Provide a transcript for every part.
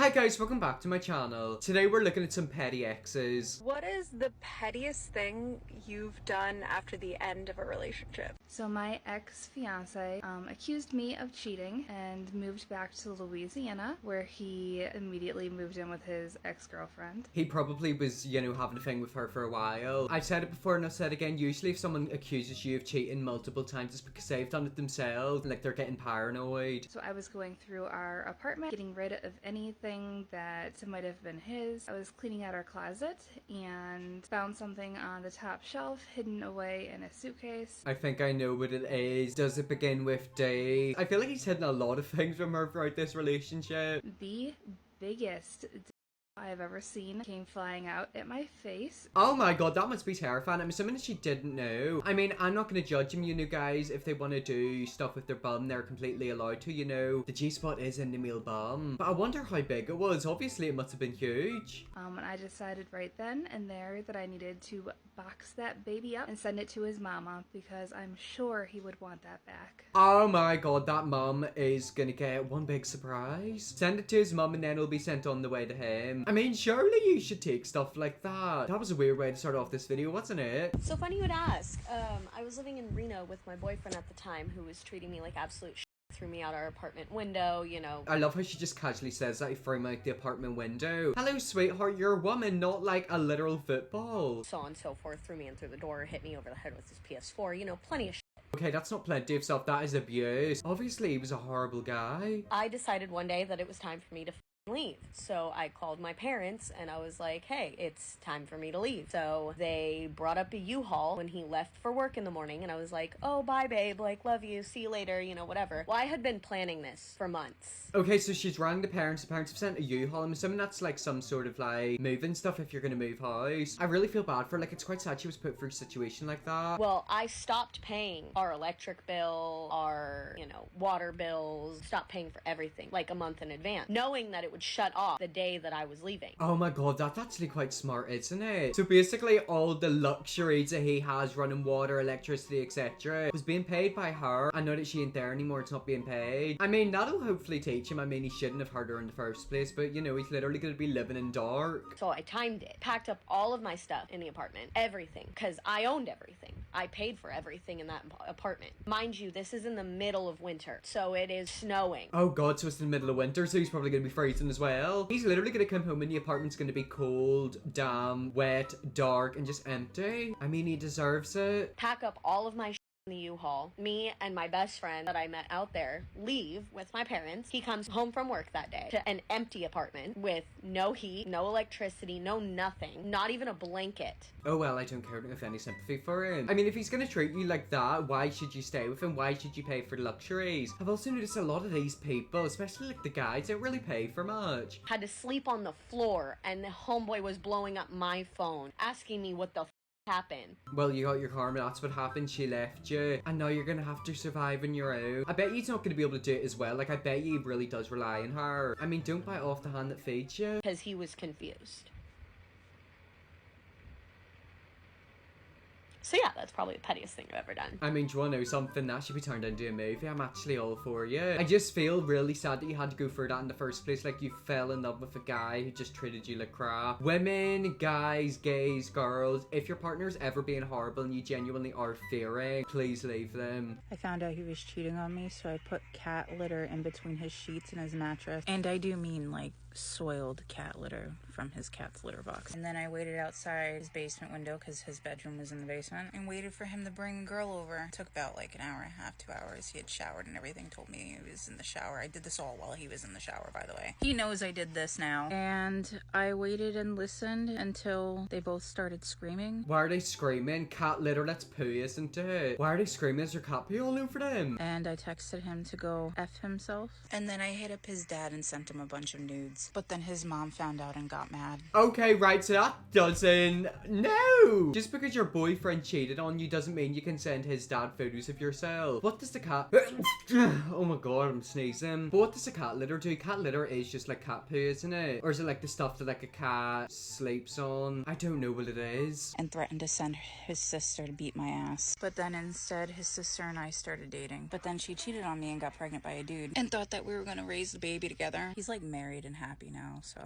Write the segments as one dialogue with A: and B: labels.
A: Hi guys, welcome back to my channel. Today we're looking at some petty exes.
B: What is the pettiest thing you've done after the end of a relationship?
C: So my ex-fiance accused me of cheating and moved back to Louisiana, where he immediately moved in with his ex-girlfriend.
A: He probably was, having a thing with her for a while. I've said it before and I'll say it again. Usually if someone accuses you of cheating multiple times, it's because they've done it themselves. Like they're getting paranoid.
C: So I was going through our apartment, getting rid of anything that might have been his. I was cleaning out our closet and found something on the top shelf hidden away in a suitcase.
A: I think I know what it is. Does it begin with D? I feel like he's hidden a lot of things from her throughout this relationship.
C: The biggest I've ever seen came flying out at my face.
A: Oh my god, that must be terrifying. I'm assuming that she didn't know. I mean, I'm not going to judge them, guys. If they want to do stuff with their bum, they're completely allowed to, The G-spot is in the male bum. But I wonder how big it was. Obviously, it must have been huge.
C: And I decided right then and there that I needed to box that baby up and send it to his mama because I'm sure he would want that back.
A: Oh my god, that mum is gonna get one big surprise. Send it to his mum and then it'll be sent on the way to him. I mean, surely you should take stuff like that. That was a weird way to start off this video, wasn't it?
D: So funny you would ask. I was living in Reno with my boyfriend at the time who was treating me like absolute shit. Threw me out our apartment window, I
A: love how she just casually says that he threw him out the apartment window. Hello, sweetheart, you're a woman, not like a literal football.
D: So on and so forth, threw me in through the door, hit me over the head with his PS4, plenty of shit.
A: Okay, that's not plenty of stuff, that is abuse. Obviously, he was a horrible guy.
D: I decided one day that it was time for me to leave. So I called my parents and I was like, hey, it's time for me to leave. So they brought up a U-Haul when he left for work in the morning and I was like, oh, bye babe, like, love you, see you later, whatever. Well, I had been planning this for months.
A: Okay, so she's rang the parents have sent a U-Haul. I'm assuming that's like some sort of like moving stuff if you're gonna move house. I really feel bad for her, like it's quite sad she was put through a situation like that.
D: Well, I stopped paying our electric bill, our, water bills, stopped paying for everything like a month in advance, knowing that it would shut off the day that I was leaving.
A: Oh my god, that's actually quite smart, isn't it? So basically all the luxuries that he has, running water, electricity, etc. was being paid by her, and now that she ain't there anymore, it's not being paid. I mean, that'll hopefully teach him. I mean, he shouldn't have hurt her in the first place, but he's literally gonna be living in dark.
D: So I timed it, packed up all of my stuff in the apartment, everything, because I owned everything. I paid for everything in that apartment. Mind you, this is in the middle of winter, so it is snowing.
A: Oh god, so it's in the middle of winter, so he's probably gonna be freezing as well. He's literally gonna come home and the apartment's gonna be cold, damp, wet, dark, and just empty. I mean, he deserves it.
D: Pack up all of my in the U-Haul. Me and my best friend that I met out there leave with my parents. He comes home from work that day to an empty apartment with no heat, no electricity, no nothing, not even a blanket.
A: Oh well, I don't care if any sympathy for him. I mean, if he's gonna treat you like that, why should you stay with him? Why should you pay for the luxuries? I've also noticed a lot of these people, especially like the guys, don't really pay for much.
D: Had to sleep on the floor and the homeboy was blowing up my phone, asking me what the happen.
A: Well, you got your karma, that's what happened. She left you and now you're gonna have to survive on your own. I bet he's not gonna be able to do it as well. Like, I bet he really does rely on her. I mean, don't bite off the hand that feeds you.
D: Because he was confused. So yeah, that's probably the pettiest thing I've ever done.
A: I mean, do you want to know something? That should be turned into a movie. I'm actually all for you. I just feel really sad that you had to go through that in the first place. Like, you fell in love with a guy who just treated you like crap. Women, guys, gays, girls, if your partner's ever being horrible and you genuinely are fearing, please leave them.
E: I found out he was cheating on me, so I put cat litter in between his sheets and his mattress. And I do mean like soiled cat litter from his cat's litter box. And then I waited outside his basement window because his bedroom was in the basement and waited for him to bring a girl over. It took about like an hour and a half, 2 hours. He had showered and everything, told me he was in the shower. I did this all while he was in the shower, by the way. He knows I did this now. And I waited and listened until they both started screaming.
A: Why are they screaming? Cat litter, that's poo, isn't it? Why are they screaming? Is there cat poo all over them?
E: And I texted him to go F himself. And then I hit up his dad and sent him a bunch of nudes. But then his mom found out and got mad.
A: Okay, right, so that doesn't... No! Just because your boyfriend cheated on you doesn't mean you can send his dad photos of yourself. What does the cat... Oh my god, I'm sneezing. But what does the cat litter do? Cat litter is just like cat poo, isn't it? Or is it like the stuff that like a cat sleeps on? I don't know what it is.
E: And threatened to send his sister to beat my ass. But then instead, his sister and I started dating. But then she cheated on me and got pregnant by a dude. And thought that we were gonna raise the baby together. He's like married and happy now, so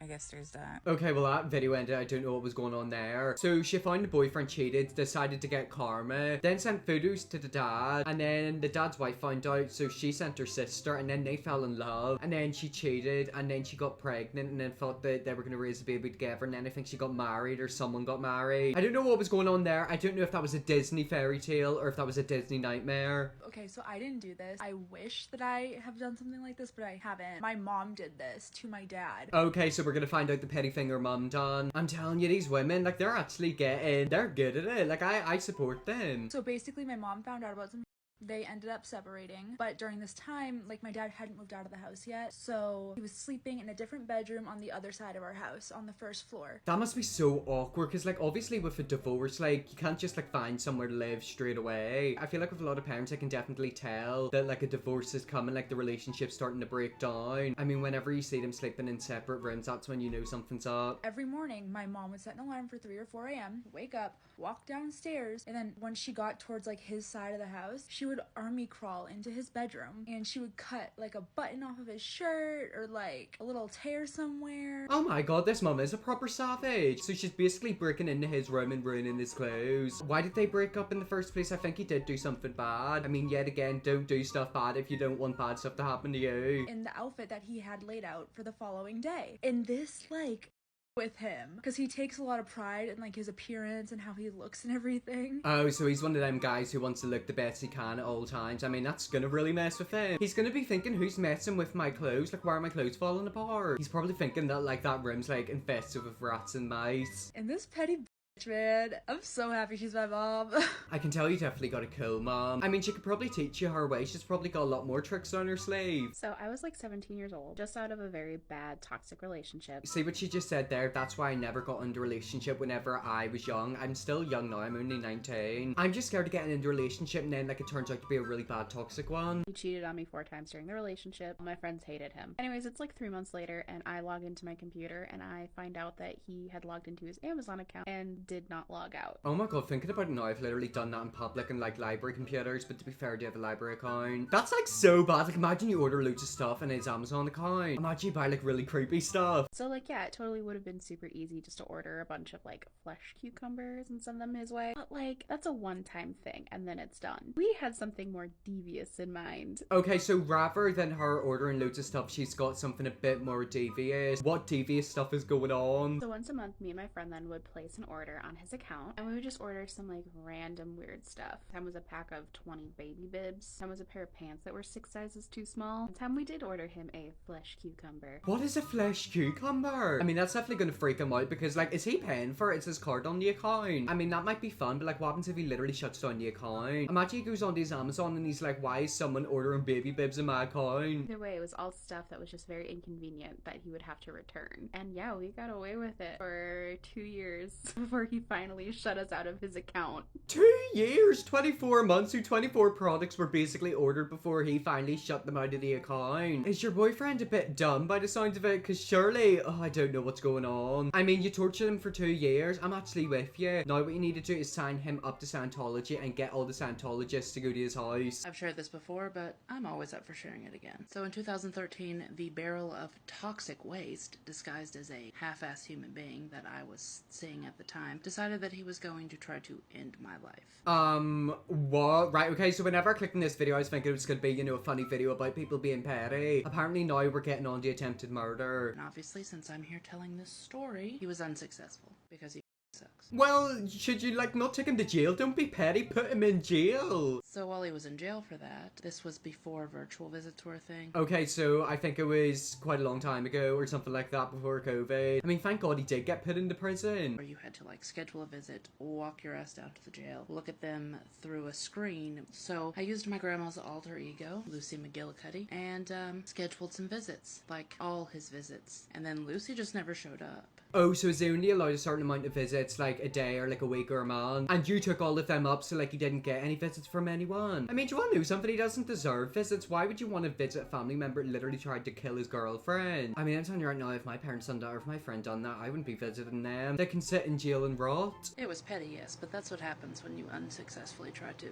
E: I guess there's that.
A: Okay, well that video ended. I don't know what was going on there. So she found the boyfriend cheated, decided to get karma, then sent photos to the dad, and then the dad's wife found out, so she sent her sister, and then they fell in love, and then she cheated, and then she got pregnant, and then thought that they were going to raise a baby together, and then I think she got married, or someone got married. I don't know what was going on there. I don't know if that was a Disney fairy tale, or if that was a Disney nightmare.
F: Okay, so I didn't do this. I wish that I have done something like this, but I haven't. My mom did this to my dad.
A: Okay, so we're gonna find out the petty finger mum done. I'm telling you, these women, like, they're actually they're good at it. Like, I support them.
F: So basically, my mom found out about some. They ended up separating, but during this time, like, my dad hadn't moved out of the house yet, so he was sleeping in a different bedroom on the other side of our house, on the first floor.
A: That must be so awkward, because, like, obviously with a divorce, like, you can't just, like, find somewhere to live straight away. I feel like with a lot of parents, I can definitely tell that, like, a divorce is coming, like, the relationship's starting to break down. I mean, whenever you see them sleeping in separate rooms, that's when you know something's up.
F: Every morning, my mom would set an alarm for 3 or 4 a.m., wake up, walk downstairs, and then when she got towards, like, his side of the house, she would army crawl into his bedroom, and she would cut, like, a button off of his shirt, or, like, a little tear somewhere.
A: Oh my god, this mum is a proper savage. So she's basically breaking into his room and ruining his clothes. Why did they break up in the first place? I think he did do something bad. I mean, yet again, don't do stuff bad if you don't want bad stuff to happen to you.
F: In the outfit that he had laid out for the following day. And this, like, with him, because he takes a lot of pride in, like, his appearance and how he looks and everything.
A: Oh, so he's one of them guys who wants to look the best he can at all times. I mean, that's gonna really mess with him. He's gonna be thinking, who's messing with my clothes? Like, why are my clothes falling apart? He's probably thinking that, like, that room's, like, infested with rats and mice.
F: And this petty man, I'm so happy she's my mom.
A: I can tell you definitely got a cool mom. I mean, she could probably teach you her way. She's probably got a lot more tricks on her sleeve.
G: So I was like 17 years old, just out of a very bad toxic relationship.
A: See what she just said there? That's why I never got into a relationship whenever I was young. I'm still young now. I'm only 19. I'm just scared of getting into a relationship and then, like, it turns out to be a really bad toxic one.
G: He cheated on me 4 times during the relationship. My friends hated him. Anyways, it's like 3 months later and I log into my computer and I find out that he had logged into his Amazon account and did not log out.
A: Oh my god, thinking about it now, I've literally done that in public and, like, library computers, but to be fair, I do have a library account. That's, like, so bad. Like, imagine you order loads of stuff in his Amazon account. Imagine you buy, like, really creepy stuff.
G: So, like, yeah, it totally would have been super easy just to order a bunch of, like, flesh cucumbers and send them his way. But, like, that's a one-time thing, and then it's done. We had something more devious in mind.
A: Okay, so rather than her ordering loads of stuff, she's got something a bit more devious. What devious stuff is going on?
G: So once a month, me and my friend then would place an order on his account, and we would just order some, like, random weird stuff. Time was a pack of 20 baby bibs. Time was a pair of pants that were 6 sizes too small. And time we did order him a flesh cucumber.
A: What is a flesh cucumber? I mean, that's definitely gonna freak him out because, like, is he paying for it? It's his card on the account. I mean, that might be fun, but, like, what happens if he literally shuts down the account? Imagine he goes on to his Amazon and he's like, why is someone ordering baby bibs in my account?
G: Either way, it was all stuff that was just very inconvenient that he would have to return. And yeah, we got away with it for 2 years before he finally shut us out of his account.
A: 2 years, 24 months, so 24 products were basically ordered before he finally shut them out of the account. Is your boyfriend a bit dumb by the sound of it? Because surely, oh, I don't know what's going on. I mean, you tortured him for 2 years. I'm actually with you. Now what you need to do is sign him up to Scientology and get all the Scientologists to go to his house.
H: I've shared this before, but I'm always up for sharing it again. So in 2013, the barrel of toxic waste, disguised as a half-assed human being that I was seeing at the time, decided that he was going to try to end my life.
A: What? Right, okay, so whenever I clicked on this video, I was thinking it was gonna be, you know, a funny video about people being petty. Apparently now we're getting on the attempted murder.
H: And obviously, since I'm here telling this story, he was unsuccessful, because he sucks.
A: Well, should you, like, not take him to jail? Don't be petty, put him in jail.
H: So while he was in jail for that, this was before virtual visits were a thing.
A: Okay, so I think it was quite a long time ago or something like that before COVID. I mean, thank God he did get put into prison.
H: Where you had to, like, schedule a visit, walk your ass down to the jail, look at them through a screen. So I used my grandma's alter ego, Lucy McGillicuddy, and scheduled some visits, like all his visits. And then Lucy just never showed up.
A: Oh, so is he only allowed a certain amount of visits, like a day or like a week or a month? And you took all of them up, so like you didn't get any visits from anyone? I mean, do you want to know something? He doesn't deserve visits. Why would you want to visit a family member who literally tried to kill his girlfriend? I mean, I'm telling you right now, if my parents done that or if my friend done that, I wouldn't be visiting them. They can sit in jail and rot.
H: It was petty, yes, but that's what happens when you unsuccessfully try to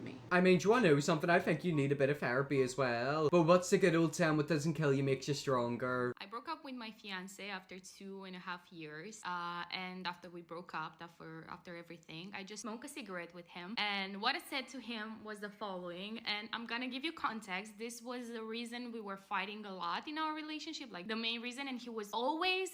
H: me.
A: I mean, do you want to know something? I think you need a bit of therapy as well. But what's the good old saying? What doesn't kill you makes you stronger.
I: I broke up with my fiance after 2.5 years. And after we broke up, after everything, I just smoked a cigarette with him. And what I said to him was the following, and I'm gonna give you context. This was the reason we were fighting a lot in our relationship, like the main reason, and he was always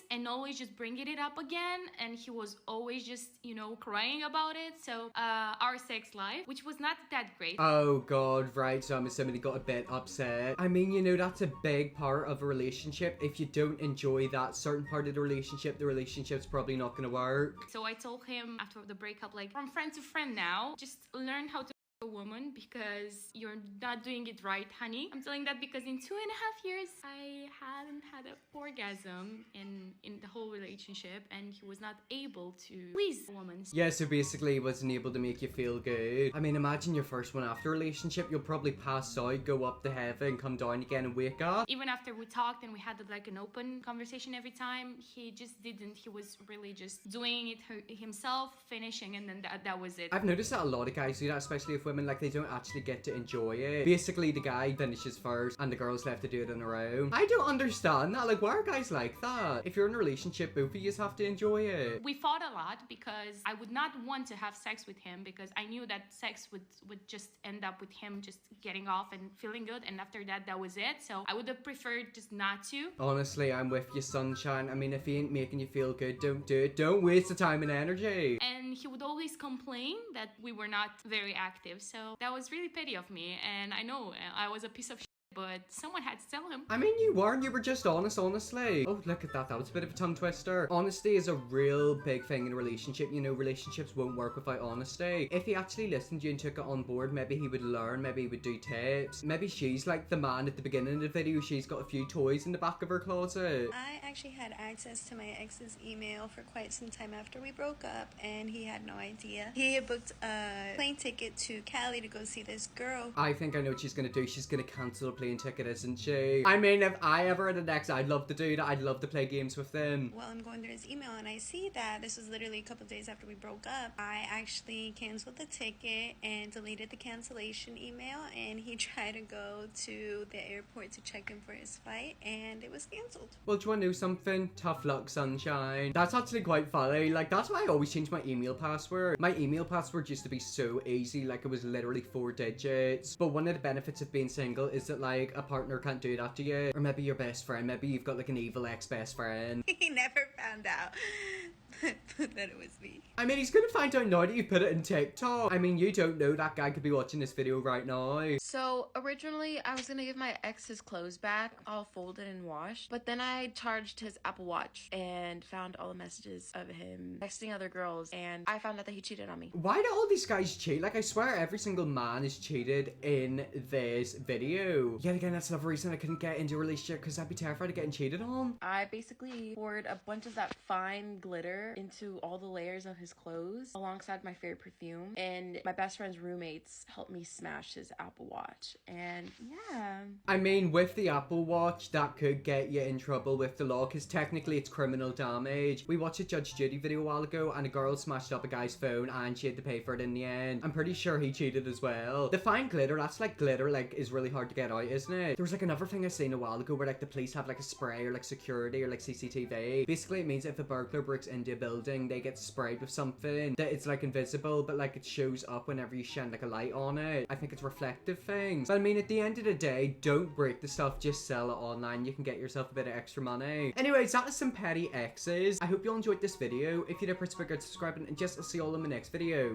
I: just bringing it up again, and he was always just, you know, crying about it. So our sex life, which was not that great.
A: Oh god, right, so I'm assuming he got a bit upset. I mean, you know, that's a big part of a relationship. If you don't enjoy that certain part of the relationship's probably not gonna work.
I: So I told him after the breakup, like, from friend to friend now, just learn how to a woman because you're not doing it right, honey. I'm telling that because in 2.5 years I hadn't had an orgasm in the whole relationship, and he was not able to please a woman.
A: Yeah, so basically he wasn't able to make you feel good. I mean, imagine your first one after a relationship. You'll probably pass out, go up to heaven, come down again and wake up.
I: Even after we talked and we had like an open conversation every time, he just didn't. He was really just doing it himself, finishing, and then that was it.
A: I've noticed that a lot of guys do that, especially if women, like, they don't actually get to enjoy it. Basically, the guy finishes first and the girl's left to do it on her own. I don't understand that. Like, why are guys like that? If you're in a relationship, both of you have to enjoy it.
I: We fought a lot because I would not want to have sex with him because I knew that sex would just end up with him just getting off and feeling good, and after that was it. So I would have preferred just not to.
A: Honestly, I'm with you, sunshine. I mean, if he ain't making you feel good, don't do it. Don't waste the time and energy.
I: And he would always complain that we were not very active. So that was really petty of me, and I know I was a piece of shit, but someone had to tell him.
A: I mean, you weren't. You were just honest, honestly. Oh, look at that. That was a bit of a tongue twister. Honesty is a real big thing in a relationship. You know, relationships won't work without honesty. If he actually listened to you and took it on board, maybe he would learn. Maybe he would do tips. Maybe she's like the man at the beginning of the video. She's got a few toys in the back of her closet.
J: I actually had access to my ex's email for quite some time after we broke up, and he had no idea. He had booked a plane ticket to Cali to go see this girl.
A: I think I know what she's gonna do. She's gonna cancel a plane ticket, isn't she? I mean, if I ever had an ex, I'd love to do that. I'd love to play games with them.
J: Well, I'm going through his email and I see that this was literally a couple days after we broke up. I actually canceled the ticket and deleted the cancellation email, and he tried to go to the airport to check in for his flight, and it was canceled.
A: Well, do you want to know something? Tough luck, sunshine. That's actually quite funny. Like, that's why I always change my email password. My email password used to be so easy, like it was literally 4 digits. But one of the benefits of being single is that, like, a partner can't do that to you. Or maybe your best friend. Maybe you've got like an evil ex-best friend.
J: He never found out that it was me.
A: I mean, he's gonna find out now that you put it in TikTok. I mean, you don't know that guy could be watching this video right now.
K: So originally I was gonna give my ex his clothes back, all folded and washed, but then I charged his Apple Watch and found all the messages of him texting other girls, and I found out that he cheated on me.
A: Why do all these guys cheat? Like, I swear every single man is cheated in this video. Yet again, that's another reason I couldn't get into a relationship, because I'd be terrified of getting cheated on.
K: I basically poured a bunch of that fine glitter into all the layers of his clothes alongside my favorite perfume, and my best friend's roommates helped me smash his Apple Watch. And yeah,
A: I mean, with the Apple Watch, that could get you in trouble with the law, because technically it's criminal damage. We watched a Judge Judy video a while ago, and a girl smashed up a guy's phone and she had to pay for it in the end. I'm pretty sure he cheated as well. The fine glitter, that's like glitter, like, is really hard to get out, isn't it? There was like another thing I seen a while ago where like the police have like a spray or like security or like CCTV. Basically it means if a burglar breaks into a building, they get sprayed with something that it's like invisible, but like it shows up whenever you shine like a light on it. I think it's reflective things. But I mean, at the end of the day, don't break the stuff, just sell it online. You can get yourself a bit of extra money. Anyways, that is some petty exes. I hope you all enjoyed this video. If you did, press the big red subscribe button, and just I'll see you all in my next video.